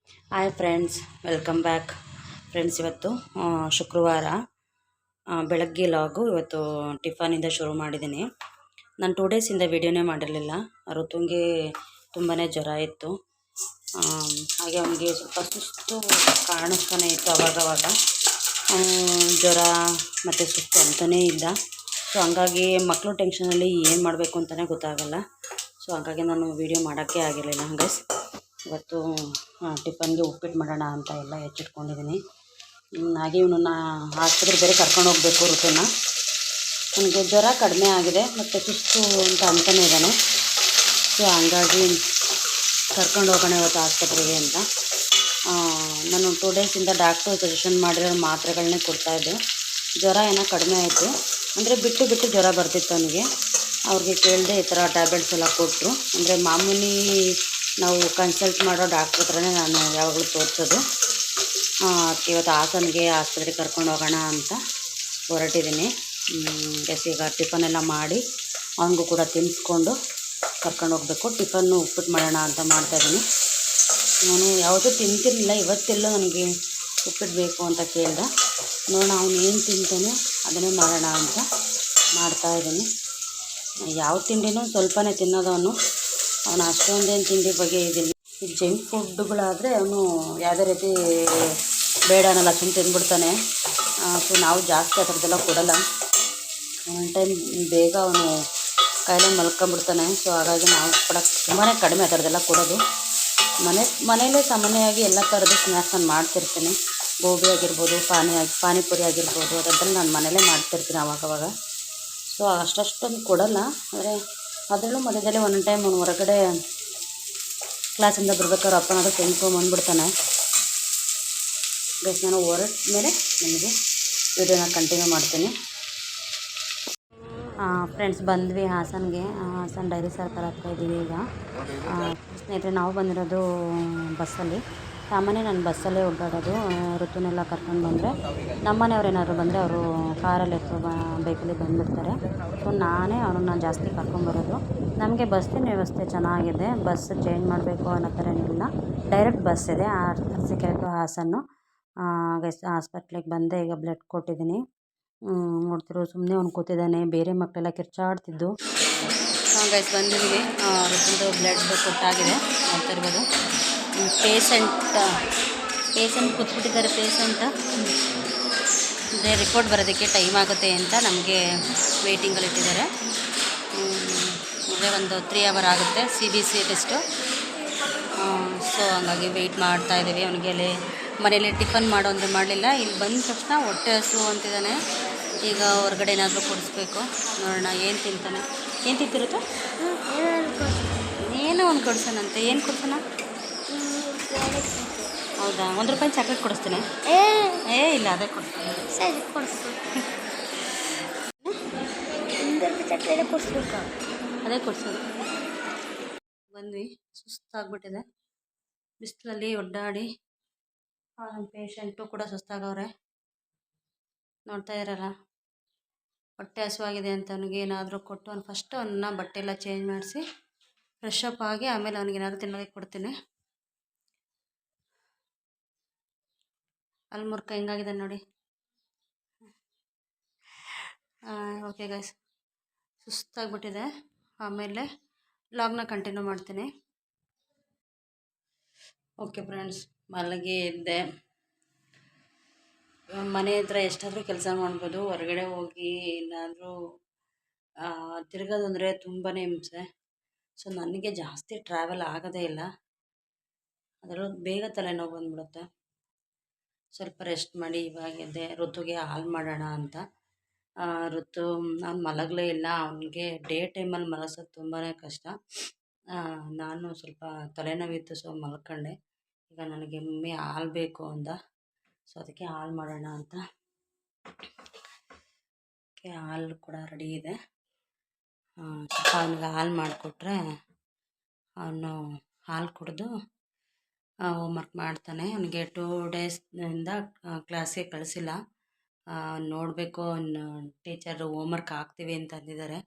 Hi friends, welcome back. Friends, ಇವತ್ತು ಶುಕ್ರವಾರ ಬೆಳಗ್ಗೆ ಲಾಗು. ಇವತ್ತು ಟಿಫನಿಂದ ಶುರು ಮಾಡಿದ್ದೀನಿ. ನಾನು 2 ಡೇಸಿಂದ ವೀಡಿಯೋನೇ ಮಾಡಿರಲಿಲ್ಲ. ಋತುಂಗೆ ತುಂಬಾ ಜ್ವರ ಇತ್ತು. ಹಾಗೆ ಅವನಿಗೆ ಸ್ವಲ್ಪ ಸುಸ್ತು ಕಾಣಿಸ್ತಾನೆ ಇತ್ತು ಅವಾಗವಾಗ. ಜ್ವರ ಮತ್ತು ಸುಸ್ತು ಅಂತಲೇ ಇದ್ದ. ಸೊ ಹಂಗಾಗಿ ಮಕ್ಕಳು ಟೆನ್ಷನಲ್ಲಿ ಏನು ಮಾಡಬೇಕು ಅಂತಲೇ ಗೊತ್ತಾಗಲ್ಲ. ಸೊ ಹಾಗಾಗಿ ನಾನು ವೀಡಿಯೋ ಮಾಡೋಕ್ಕೆ ಆಗಿರಲಿಲ್ಲ. ಗೈಸ್, ಇವತ್ತು ಟಿಫನ್ಗೆ ಉಪ್ಪಿಟ್ಟು ಮಾಡೋಣ ಅಂತ ಎಲ್ಲ ಹೆಚ್ಚಿಟ್ಕೊಂಡಿದ್ದೀನಿ. ಹಾಗೆ ಇವನನ್ನು ಆಸ್ಪತ್ರೆಗೆ ಬೇರೆ ಕರ್ಕೊಂಡು ಹೋಗಬೇಕು. ಋತುನ ನನಗೆ ಜ್ವರ ಕಡಿಮೆ ಆಗಿದೆ ಮತ್ತು ಸುಸ್ತು ಅಂತಲೇ ಇದ್ದಾನೆ. ಸೊ ಹಂಗಾಗಿ ಕರ್ಕೊಂಡು ಹೋಗೋಣ ಇವತ್ತು ಆಸ್ಪತ್ರೆಗೆ ಅಂತ. ನಾನು 2 ಡೇಸಿಂದ ಡಾಕ್ಟ್ರು ಸಜೆಷನ್ ಮಾಡಿರೋ ಮಾತ್ರೆಗಳನ್ನೇ ಕೊಡ್ತಾಯಿದ್ದೆ. ಜ್ವರ ಏನೋ ಕಡಿಮೆ ಆಯಿತು, ಅಂದರೆ ಬಿಟ್ಟು ಬಿಟ್ಟು ಜ್ವರ ಬರ್ತಿತ್ತು ಅವನಿಗೆ. ಅವ್ರಿಗೆ ಕೇಳಿದೆ, ಈ ಥರ ಟ್ಯಾಬ್ಲೆಟ್ಸ್ ಎಲ್ಲ ಕೊಟ್ಟರು. ಅಂದರೆ ಮಾಮೂಲಿ ನಾವು ಕನ್ಸಲ್ಟ್ ಮಾಡೋ ಡಾಕ್ಟ್ರ್ ಹತ್ರನೇ ನಾನು ಯಾವಾಗಲೂ ತೋರಿಸೋದು. ಇವತ್ತು ಹಾಸನ್ಗೆ ಆಸ್ಪತ್ರೆಗೆ ಕರ್ಕೊಂಡು ಹೋಗೋಣ ಅಂತ ಹೊರಟಿದ್ದೀನಿ. ಈಗ ಟಿಫನೆಲ್ಲ ಮಾಡಿ ಅವನಿಗೂ ಕೂಡ ತಿನ್ನಿಸ್ಕೊಂಡು ಕರ್ಕೊಂಡು ಹೋಗಬೇಕು. ಟಿಫನ್ನು ಉಪ್ಪಿಟ್ಟು ಮಾಡೋಣ ಅಂತ ಮಾಡ್ತಾಯಿದ್ದೀನಿ. ನಾನು ಯಾವತ್ತೂ ತಿಂತಿರಲಿಲ್ಲ, ಇವತ್ತೆಲ್ಲೋ ನನಗೆ ಉಪ್ಪಿಟ್ಟು ಬೇಕು ಅಂತ ಕೇಳ್ದೆ. ನೋಡೋಣ ಅವನು ಏನು ತಿಂತಾನೆ ಅದನ್ನೇ ಮಾಡೋಣ ಅಂತ ಮಾಡ್ತಾಯಿದ್ದೀನಿ. ಯಾವ ತಿಂಡಿನೂ ಸ್ವಲ್ಪನೇ ತಿನ್ನೋದು ಅವನು ಅಷ್ಟೊಂದೇನು ತಿಂಡಿ ಬಗ್ಗೆ ಇದಿಲ್ಲ. ಈ ಜಂಕ್ ಫುಡ್ಡುಗಳಾದರೆ ಅವನು ಯಾವುದೇ ರೀತಿ ಬೇಡ ಅನ್ನಲ್ಲ, ಸುಮ್ಮನೆ ತಿಂದ್ಬಿಡ್ತಾನೆ. ಸೊ ನಾವು ಜಾಸ್ತಿ ಆ ಥರದ್ದೆಲ್ಲ ಕೊಡೋಲ್ಲ. ಒನ್ ಟೈಮ್ ಬೇಗ ಅವನು ಕಾಯಿಲೆ ಮಲ್ಕೊಂಬಿಡ್ತಾನೆ. ಸೊ ಹಾಗಾಗಿ ನಾವು ಕೂಡ ತುಂಬಾ ಕಡಿಮೆ ಆ ಥರದ್ದೆಲ್ಲ ಕೊಡೋದು. ಮನೆಯಲ್ಲೇ ಸಾಮಾನ್ಯವಾಗಿ ಎಲ್ಲ ಥರದ ಸ್ನ್ಯಾಕ್ಸ್ ನಾನು ಮಾಡ್ತಿರ್ತೀನಿ. ಗೋಬಿ ಆಗಿರ್ಬೋದು, ಪಾನಿಪುರಿ ಆಗಿರ್ಬೋದು, ಅದರಲ್ಲಿ ನಾನು ಮನೇಲೇ ಮಾಡ್ತಿರ್ತೀನಿ ಆವಾಗವಾಗ. ಸೊ ಅಷ್ಟೊಂದು ಕೊಡೋಲ್ಲ. ಆದರೆ ಅದರಲ್ಲೂ ಮಧ್ಯದಲ್ಲಿ ಒಂದೊಂದು ಟೈಮ್ ಅವನು ಹೊರಗಡೆ ಕ್ಲಾಸಿಂದ ಬರ್ಬೇಕಾದ್ರೆ ಅಪ್ಪನಾದ್ರೂ ತಿನ್ಕೊಂಬಂದ್ಬಿಡ್ತಾನೆ. ಗೈಸ್, ನಾನು ಹೊರಟ ಮೇಲೆ ನಿಮಗೆ ವಿಡಿಯೋನ ಕಂಟಿನ್ಯೂ ಮಾಡ್ತೀನಿ. ಫ್ರೆಂಡ್ಸ್, ಬಂದ್ವಿ ಹಾಸನ್ಗೆ. ಹಾಸನ್ ಡೈರಿ ಸರ್ಕಲ್ ಹತ್ರ ಇದ್ದೀವಿ ಈಗ. ಸ್ನೇಹಿತರೆ, ನಾವು ಬಂದಿರೋದು ಬಸ್ಸಲ್ಲಿ. ಸಾಮಾನ್ಯ ನಾನು ಬಸ್ಸಲ್ಲೇ ಓಡಾಡೋದು. ಋತುನೆಲ್ಲ ಕರ್ಕೊಂಡು ಬಂದರೆ, ನಮ್ಮನೆಯವ್ರು ಏನಾದ್ರು ಬಂದರೆ ಅವರು ಕಾರಲ್ಲಿ ಅಥವಾ ಬೈಕಲ್ಲಿ ಬಂದುಬಿಡ್ತಾರೆ. ಸೊ ನಾನೇ ಅವ್ರನ್ನ ಜಾಸ್ತಿ ಕರ್ಕೊಂಬರೋದು. ನಮಗೆ ಬಸ್ಸಿನ ವ್ಯವಸ್ಥೆ ಚೆನ್ನಾಗಿದೆ. ಬಸ್ ಚೇಂಜ್ ಮಾಡಬೇಕು ಅನ್ನೋ ಥರ ಏನಿಲ್ಲ. ಡೈರೆಕ್ಟ್ ಬಸ್ ಇದೆ ಅರಸೀಕೆರೆ ಟು ಹಾಸನ್ನು. ಗೈಸ್, ಹಾಸ್ಪಿಟ್ಲಿಗೆ ಬಂದೆ. ಈಗ ಬ್ಲಡ್ ಕೊಟ್ಟಿದ್ದೀನಿ. ನೋಡ್ತಿರೋ ಸುಮ್ಮನೆ ಅವ್ನು ಕೂತಿದ್ದಾನೆ. ಬೇರೆ ಮಕ್ಕಳೆಲ್ಲ ಕಿರ್ಚಾಡ್ತಿದ್ದು. ಗೈಸ್, ಬಂದಿದ್ದೀವಿ. ಋತುಂದು ಬ್ಲಡ್ ಕೊಟ್ಟಾಗಿದೆ. ನೋಡ್ತಾ ಇರ್ಬೋದು. ಪೇಷಂಟ್ ಕೂತ್ಬಿಟ್ಟಿದ್ದಾರೆ. ಅದೇ ರಿಪೋರ್ಟ್ ಬರೋದಕ್ಕೆ ಟೈಮ್ ಆಗುತ್ತೆ ಅಂತ ನಮಗೆ ವೆಯ್ಟಿಂಗಲ್ಲಿ ಇಟ್ಟಿದ್ದಾರೆ. ಅಂದರೆ ಒಂದು 3 hour ಆಗುತ್ತೆ CBC ಟೆಸ್ಟು. ಸೊ ಹಂಗಾಗಿ ವೆಯ್ಟ್ ಮಾಡ್ತಾಯಿದ್ದೀವಿ. ಅವನಿಗೆ ಅಲ್ಲಿ ಮನೇಲಿ ಟಿಫನ್ ಮಾಡು ಅಂದರೆ ಮಾಡಲಿಲ್ಲ. ಇಲ್ಲಿ ಬಂದ ತಕ್ಷಣ ಹೊಟ್ಟೆ ಹಸು ಅಂತಿದ್ದಾನೆ. ಈಗ ಹೊರಗಡೆ ಏನಾದರೂ ಕೊಡಿಸ್ಬೇಕು. ನೋಡೋಣ ಏನು ತಿಂತಾನೆ. ಏನು ತಿಂತಿರುತ್ತೆ? ಏನೋ ಒಂದು ಕೊಡ್ಸೋಣಂತೆ. ಏನು ಕೊಡ್ಸೋಣ? ಹೌದಾ, ₹1 ಚಾಕ್ಲೇಟ್ ಕೊಡಿಸ್ತೀನಿ. ಇಲ್ಲ, ಅದೇ ಕೊಡ್ತೀನಿ. ಅದೇ ಕೊಡ್ಸೋದು. ಬಂದ್ವಿ. ಸುಸ್ತಾಗ್ಬಿಟ್ಟಿದೆ ಬಿಸಿಲಲ್ಲಿ ಒಡ್ಡಾಡಿ. ನಮ್ಮ ಪೇಷಂಟು ಕೂಡ ಸುಸ್ತಾಗವ್ರೆ. ನೋಡ್ತಾ ಇರಲ್ಲ, ಹೊಟ್ಟೆ ಹಸುವಾಗಿದೆ ಅಂತ ಅವನಿಗೆ ಏನಾದರೂ ಕೊಟ್ಟು ಫಸ್ಟ್ ಅವನ್ನ ಬಟ್ಟೆ ಎಲ್ಲ ಚೇಂಜ್ ಮಾಡಿಸಿ ಫ್ರೆಶ್ ಅಪ್ ಆಗಿ ಆಮೇಲೆ ಅವನಿಗೇನಾದ್ರು ತಿನ್ನೋದಕ್ಕೆ ಕೊಡ್ತೀನಿ. ಅಲ್ಲಿ ಮುರ್ಕ ಹೆಂಗಾಗಿದೆ ನೋಡಿ. ಓಕೆ ಗೈಸ್, ಸುಸ್ತಾಗ್ಬಿಟ್ಟಿದೆ. ಆಮೇಲೆ ವ್ಲಾಗ್ನ ಕಂಟಿನ್ಯೂ ಮಾಡ್ತೀನಿ. ಓಕೆ ಫ್ರೆಂಡ್ಸ್, ಮಲಗಿ ಇದ್ದೆ. ಮನೆ ಹತ್ರ ಎಷ್ಟಾದರೂ ಕೆಲಸ ಮಾಡ್ಬೋದು. ಹೊರಗಡೆ ಹೋಗಿ ಏನಾದರೂ ತಿರ್ಗೋದಂದರೆ ತುಂಬಾ ಹಿಂಸೆ. ಸೊ ನನಗೆ ಜಾಸ್ತಿ ಟ್ರಾವೆಲ್ ಆಗೋದೇ ಇಲ್ಲ. ಅದರಲ್ಲೂ ಬೇಗ ತಲೆನೋವು ಬಂದ್ಬಿಡುತ್ತೆ. ಸ್ವಲ್ಪ ರೆಸ್ಟ್ ಮಾಡಿ ಇವಾಗ ಎದ್ದೆ. ಋತುಗೆ ಹಾಲು ಮಾಡೋಣ ಅಂತ. ಋತು ನಾನು ಮಲಗಲೇ ಇಲ್ಲ. ಅವನಿಗೆ ಡೇ ಟೈಮಲ್ಲಿ ಮಲಗ್ಸೋದು ತುಂಬಾ ಕಷ್ಟ. ನಾನು ಸ್ವಲ್ಪ ತಲೆನೋವಿತ್ತು, ಸೊ ಮಲ್ಕೊಂಡೆ. ಈಗ ನನಗೆ ಮಮ್ಮಿ ಹಾಲು ಬೇಕು ಅಂದ. ಸೊ ಅದಕ್ಕೆ ಹಾಲು ಮಾಡೋಣ ಅಂತ. ಹಾಲು ಕೂಡ ರೆಡಿ ಇದೆ. ಸ್ವಲ್ಪ ಅವನಿಗೆ ಹಾಲು ಮಾಡಿಕೊಟ್ರೆ ಅವನು ಹಾಲು ಕುಡಿದು ಹೋಮ್ವರ್ಕ್ ಮಾಡ್ತಾನೆ. ಅವನಿಗೆ 2 ಡೇಸಿಂದ ಕ್ಲಾಸ್ಗೆ ಕಳಿಸಿಲ್ಲ. ನೋಡಬೇಕು, ಟೀಚರು ಹೋಮ್ವರ್ಕ್ ಹಾಕ್ತೀವಿ ಅಂತ ಅಂದಿದ್ದಾರೆ.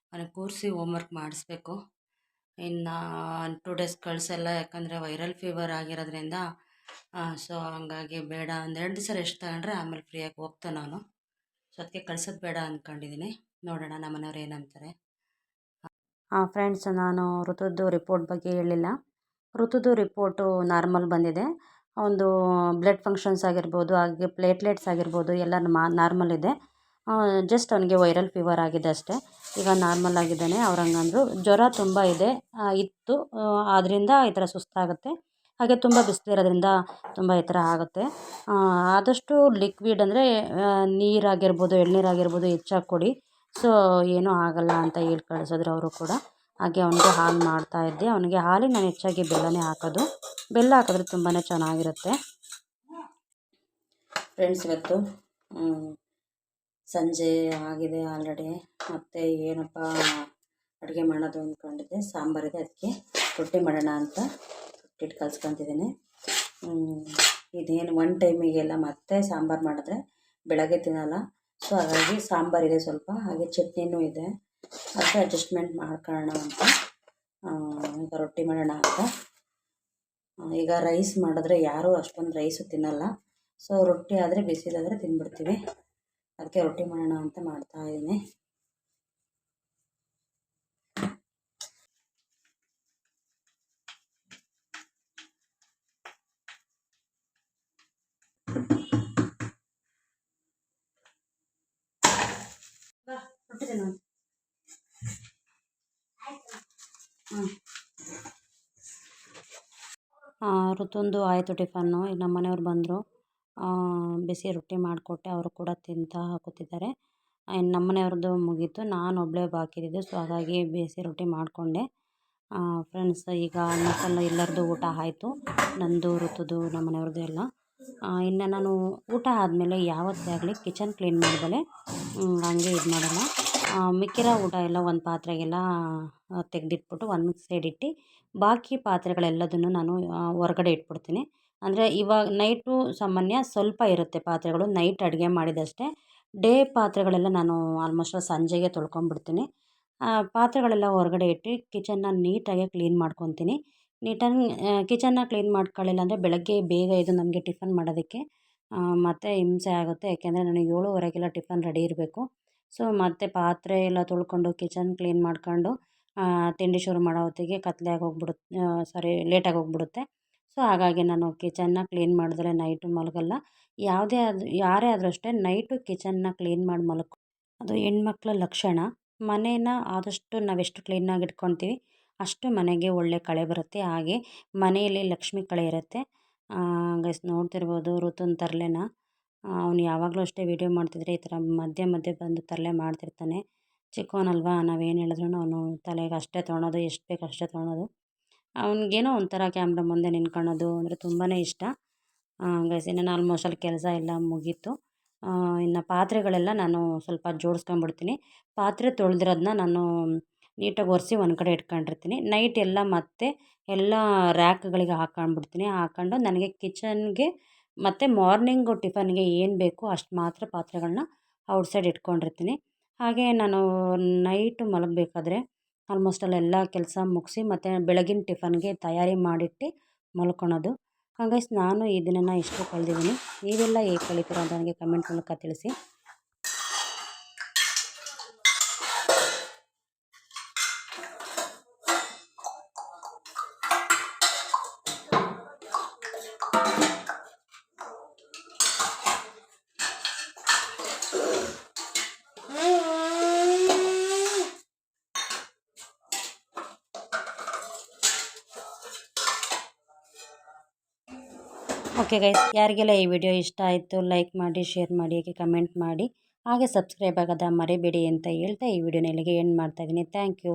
ಅವನಿಗೆ ಕೂರಿಸಿ ಹೋಮ್ವರ್ಕ್ ಮಾಡಿಸ್ಬೇಕು. ಇನ್ನು 2 ಡೇಸ್ ಕಳಿಸಲ್ಲ, ಯಾಕಂದರೆ ವೈರಲ್ ಫೀವರ್ ಆಗಿರೋದ್ರಿಂದ. ಸೊ ಹಂಗಾಗಿ ಬೇಡ, ಒಂದು 2 ದಿವಸ ರೆಸ್ಟ್ ತಗೊಂಡ್ರೆ ಆಮೇಲೆ ಫ್ರೀಯಾಗಿ ಹೋಗ್ತೆ ನಾನು. ಸೊ ಅದಕ್ಕೆ ಕಳ್ಸೋದು ಬೇಡ ಅಂದ್ಕೊಂಡಿದ್ದೀನಿ. ನೋಡೋಣ ನಮ್ಮನೆಯವ್ರು ಏನಂತಾರೆ. ಫ್ರೆಂಡ್ಸ್, ನಾನು ಋತುದ್ದು ರಿಪೋರ್ಟ್ ಬಗ್ಗೆ ಹೇಳಿಲ್ಲ. ಋತುದು ರಿಪೋರ್ಟು ನಾರ್ಮಲ್ ಬಂದಿದೆ. ಒಂದು ಬ್ಲಡ್ ಫಂಕ್ಷನ್ಸ್ ಆಗಿರ್ಬೋದು, ಹಾಗೆ ಪ್ಲೇಟ್ಲೆಟ್ಸ್ ಆಗಿರ್ಬೋದು ಎಲ್ಲ ನಾರ್ಮಲ್ ಇದೆ. ಜಸ್ಟ್ ಅವನಿಗೆ ವೈರಲ್ ಫೀವರ್ ಆಗಿದೆ ಅಷ್ಟೇ. ಈಗ ನಾರ್ಮಲ್ ಆಗಿದ್ದಾನೆ. ಅವ್ರು ಹಂಗಂದ್ರು. ಜ್ವರ ತುಂಬ ಇತ್ತು. ಆದ್ದರಿಂದ ಈ ಥರ ಸುಸ್ತಾಗುತ್ತೆ. ಹಾಗೆ ತುಂಬ ಬಿಸಿಲಿರೋದ್ರಿಂದ ತುಂಬ ಈ ಥರ ಆಗುತ್ತೆ. ಆದಷ್ಟು ಲಿಕ್ವಿಡ್ ಅಂದರೆ ನೀರಾಗಿರ್ಬೋದು, ಎಳ್ನೀರಾಗಿರ್ಬೋದು ಹೆಚ್ಚಾಗಿ ಕೊಡಿ. ಸೊ ಏನೂ ಆಗಲ್ಲ ಅಂತ ಹೇಳಿ ಕಳಿಸಿದ್ರು ಅವರು ಕೂಡ. ಹಾಗೆ ಅವನಿಗೆ ಹಾಲು ಮಾಡ್ತಾಯಿದ್ದೆ. ಅವನಿಗೆ ಹಾಲಿಗೆ ನಾನು ಹೆಚ್ಚಾಗಿ ಬೆಲ್ಲನೇ ಹಾಕೋದು. ಬೆಲ್ಲ ಹಾಕಿದ್ರೆ ತುಂಬಾ ಚೆನ್ನಾಗಿರುತ್ತೆ. ಫ್ರೆಂಡ್ಸ್, ಇವತ್ತು ಸಂಜೆ ಆಗಿದೆ ಆಲ್ರೆಡಿ. ಮತ್ತು ಏನಪ್ಪ ಅಡುಗೆ ಮಾಡೋದು ಅಂದ್ಕೊಂಡಿದ್ದೆ. ಸಾಂಬಾರಿದೆ, ಅದಕ್ಕೆ ರೊಟ್ಟಿ ಮಾಡೋಣ ಅಂತ ರೊಟ್ಟಿ ಕಲ್ಸ್ಕೊತಿದ್ದೀನಿ. ಇದೇನು ಒನ್ ಟೈಮಿಗೆಲ್ಲ ಮತ್ತೆ ಸಾಂಬಾರು ಮಾಡಿದ್ರೆ ಬೆಳಗ್ಗೆ ತಿನ್ನಲ್ಲ. ಸೊ ಹಾಗಾಗಿ ಸಾಂಬಾರಿದೆ ಸ್ವಲ್ಪ, ಹಾಗೆ ಚಟ್ನಿನೂ ಇದೆ. ಅದಕ್ಕೆ ಅಡ್ಜಸ್ಟ್ಮೆಂಟ್ ಮಾಡ್ಕೊಳ್ಳೋಣ ಅಂತ ಈಗ ರೊಟ್ಟಿ ಮಾಡೋಣ ಅಂತ. ಈಗ ರೈಸ್ ಮಾಡಿದ್ರೆ ಯಾರೂ ಅಷ್ಟೊಂದು ರೈಸು ತಿನ್ನಲ್ಲ. ಸೊ ರೊಟ್ಟಿ ಆದರೆ ಬಿಸಿಲಾದರೆ ತಿಂದ್ಬಿಡ್ತೀವಿ. ಅದಕ್ಕೆ ರೊಟ್ಟಿ ಮಾಡೋಣ ಅಂತ ಮಾಡ್ತಾಯಿದ್ದೀನಿ. ರೊಟ್ಟಿ ತಿನ್ನೋಣ. ಋತುಂದು ಆಯಿತು ಟಿಫನ್ನು. ಈಗ ನಮ್ಮ ಮನೆಯವ್ರು ಬಂದರು. ಬಿಸಿ ರೊಟ್ಟಿ ಮಾಡಿಕೊಟ್ಟೆ. ಅವರು ಕೂಡ ತಿಂತಾ ಕೂತಿದ್ದಾರೆ. ಇನ್ನು ನಮ್ಮ ಮನೆಯವ್ರದ್ದು ಮುಗೀತು. ನಾನು ಒಬ್ಬಳೇ ಬಾಕಿ ಇದ್ದಿದ್ದು. ಸೊ ಹಾಗಾಗಿ ಬಿಸಿ ರೊಟ್ಟಿ ಮಾಡಿಕೊಂಡೆ. ಫ್ರೆಂಡ್ಸ್, ಈಗ ಆಲ್ಮೋಸ್ಟ್ ಎಲ್ಲರದ್ದು ಊಟ ಆಯಿತು. ನಂದು, ಋತುದು, ನಮ್ಮ ಮನೆಯವ್ರದ್ದು ಎಲ್ಲ. ಇನ್ನು ನಾನು ಊಟ ಆದಮೇಲೆ ಯಾವತ್ತೇ ಆಗಲಿ ಕಿಚನ್ ಕ್ಲೀನ್ ಮಾಡ್ದಲೇ ಹಂಗೆ ಇದು ಮಾಡೋಲ್ಲ. ಮಿಕ್ಕಿರೋ ಊಟ ಎಲ್ಲ ಒಂದು ಪಾತ್ರೆಗೆಲ್ಲ ತೆಗೆದಿಟ್ಬಿಟ್ಟು ಒಂದು ಸೈಡ್ ಇಟ್ಟು, ಬಾಕಿ ಪಾತ್ರೆಗಳೆಲ್ಲದನ್ನು ನಾನು ಹೊರಗಡೆ ಇಟ್ಬಿಡ್ತೀನಿ. ಅಂದರೆ ಇವಾಗ ನೈಟು ಸಾಮಾನ್ಯ ಸ್ವಲ್ಪ ಇರುತ್ತೆ ಪಾತ್ರೆಗಳು, ನೈಟ್ ಅಡುಗೆ ಮಾಡಿದಷ್ಟೇ. ಡೇ ಪಾತ್ರೆಗಳೆಲ್ಲ ನಾನು ಆಲ್ಮೋಸ್ಟ್ ಸಂಜೆಗೆ ತೊಳ್ಕೊಂಬಿಡ್ತೀನಿ. ಪಾತ್ರೆಗಳೆಲ್ಲ ಹೊರಗಡೆ ಇಟ್ಟು ಕಿಚನ್ನ ನೀಟಾಗಿ ಕ್ಲೀನ್ ಮಾಡ್ಕೊತೀನಿ. ಕಿಚನ್ನ ಕ್ಲೀನ್ ಮಾಡ್ಕೊಳ್ಳಿಲ್ಲ ಅಂದರೆ ಬೆಳಗ್ಗೆ ಬೇಗ ಇದು ನಮಗೆ ಟಿಫನ್ ಮಾಡೋದಕ್ಕೆ ಮತ್ತು ಹಿಂಸೆ ಆಗುತ್ತೆ. ಯಾಕೆಂದರೆ ನನಗೆ 7:30ಗೆಲ್ಲ ಟಿಫನ್ ರೆಡಿ ಇರಬೇಕು. ಸೊ ಮತ್ತು ಪಾತ್ರೆ ಎಲ್ಲ ತೊಳ್ಕೊಂಡು ಕಿಚನ್ ಕ್ಲೀನ್ ಮಾಡ್ಕೊಂಡು ತಿಂಡಿ ಶುರು ಮಾಡೋ ಹೊತ್ತಿಗೆ ಕತ್ಲೆ ಆಗಿ ಲೇಟಾಗಿ ಹೋಗ್ಬಿಡುತ್ತೆ. ಸೊ ಹಾಗಾಗಿ ನಾನು ಕಿಚನ್ನ ಕ್ಲೀನ್ ಮಾಡಿದ್ರೆ ನೈಟು ಮಲಗಲ್ಲ. ಯಾರೇ ಆದರೂ ಅಷ್ಟೇ ನೈಟು ಕಿಚನ್ನ ಕ್ಲೀನ್ ಮಾಡಿ ಅದು ಹೆಣ್ಮಕ್ಳ ಲಕ್ಷಣ. ಮನೇನ ಆದಷ್ಟು ನಾವೆಷ್ಟು ಕ್ಲೀನಾಗಿ ಇಟ್ಕೊತೀವಿ ಅಷ್ಟು ಮನೆಗೆ ಒಳ್ಳೆ ಕಳೆ ಬರುತ್ತೆ. ಹಾಗೆ ಮನೆಯಲ್ಲಿ ಲಕ್ಷ್ಮಿ ಕಳೆ ಇರುತ್ತೆ. ಗೈಸ್, ನೋಡ್ತಿರ್ಬೋದು ಋತುನ್ ತರಲೆನ. ಅವನು ಯಾವಾಗಲೂ ಅಷ್ಟೇ ವೀಡಿಯೋ ಮಾಡ್ತಿದ್ರೆ ಈ ಥರ ಮಧ್ಯೆ ಮಧ್ಯೆ ಬಂದು ತರಲೆ ಮಾಡ್ತಿರ್ತಾನೆ. ಚಿಕ್ಕವನಲ್ವಾ, ನಾವೇನು ಹೇಳಿದ್ರು ಅವನು ತಲೆಗೆ ಅಷ್ಟೇ ತೊಗೊಳೋದು, ಎಷ್ಟು ಬೇಕು ಅಷ್ಟೇ ತೊಗೊಳೋದು. ಅವ್ನಿಗೇನೋ ಒಂಥರ ಕ್ಯಾಮ್ರಾ ಮುಂದೆ ನಿಂತ್ಕೊಳ್ಳೋದು ಅಂದರೆ ತುಂಬಾ ಇಷ್ಟ. ಗೈಸ್, ಇನ್ನು ಆಲ್ಮೋಸ್ಟ್ ಅಲ್ಲಿ ಕೆಲಸ ಎಲ್ಲ ಮುಗೀತು. ಇನ್ನು ಪಾತ್ರೆಗಳೆಲ್ಲ ನಾನು ಸ್ವಲ್ಪ ಜೋಡಿಸ್ಕೊಂಡ್ಬಿಡ್ತೀನಿ. ಪಾತ್ರೆ ತೊಳೆದಿರೋದನ್ನ ನಾನು ನೀಟಾಗಿ ಒರೆಸಿ ಒಂದು ಕಡೆ ಇಟ್ಕೊಂಡಿರ್ತೀನಿ. ನೈಟ್ ಎಲ್ಲ ಮತ್ತೆ ಎಲ್ಲ ರ್ಯಾಕ್ಗಳಿಗೆ ಹಾಕ್ಕೊಂಡು ನನಗೆ ಕಿಚನ್ಗೆ ಮತ್ತು ಮಾರ್ನಿಂಗು ಟಿಫನ್ಗೆ ಏನು ಬೇಕೋ ಅಷ್ಟು ಮಾತ್ರ ಪಾತ್ರೆಗಳನ್ನ ಔಟ್ಸೈಡ್ ಇಟ್ಕೊಂಡಿರ್ತೀನಿ. ಹಾಗೆ ನಾನು ನೈಟು ಮಲಗಬೇಕಾದ್ರೆ ಆಲ್ಮೋಸ್ಟ್ ಅಲ್ಲೆಲ್ಲ ಕೆಲಸ ಮುಗಿಸಿ ಮತ್ತು ಬೆಳಗಿನ ಟಿಫನ್ಗೆ ತಯಾರಿ ಮಾಡಿಟ್ಟು ಮಲ್ಕೊಳೋದು. ಹಾಗಾಗಿ ನಾನು ಈ ದಿನನ ಇಷ್ಟು ಕಳೆದಿದ್ದೀನಿ. ನೀವೆಲ್ಲ ಹೇಗೆ ಕಳೀತೀರ ಅಂತ ನನಗೆ ಕಮೆಂಟ್ ಮೂಲಕ ತಿಳಿಸಿ. ಓಕೆ ಗೈಸ್, ಯಾರಿಗೆಲ್ಲ ಈ ವಿಡಿಯೋ ಇಷ್ಟ ಆಯಿತು ಲೈಕ್ ಮಾಡಿ, ಶೇರ್ ಮಾಡಿ, ಹಾಗೆ ಕಮೆಂಟ್ ಮಾಡಿ, ಹಾಗೆ ಸಬ್ಸ್ಕ್ರೈಬ್ ಆಗೋದ ಮರಿಬೇಡಿ ಅಂತ ಹೇಳ್ತಾ ಈ ವಿಡಿಯೋನ ಇಲ್ಲಿಗೆ ಎಂಡ್ ಮಾಡ್ತಾಯಿದ್ದೀನಿ. Thank you.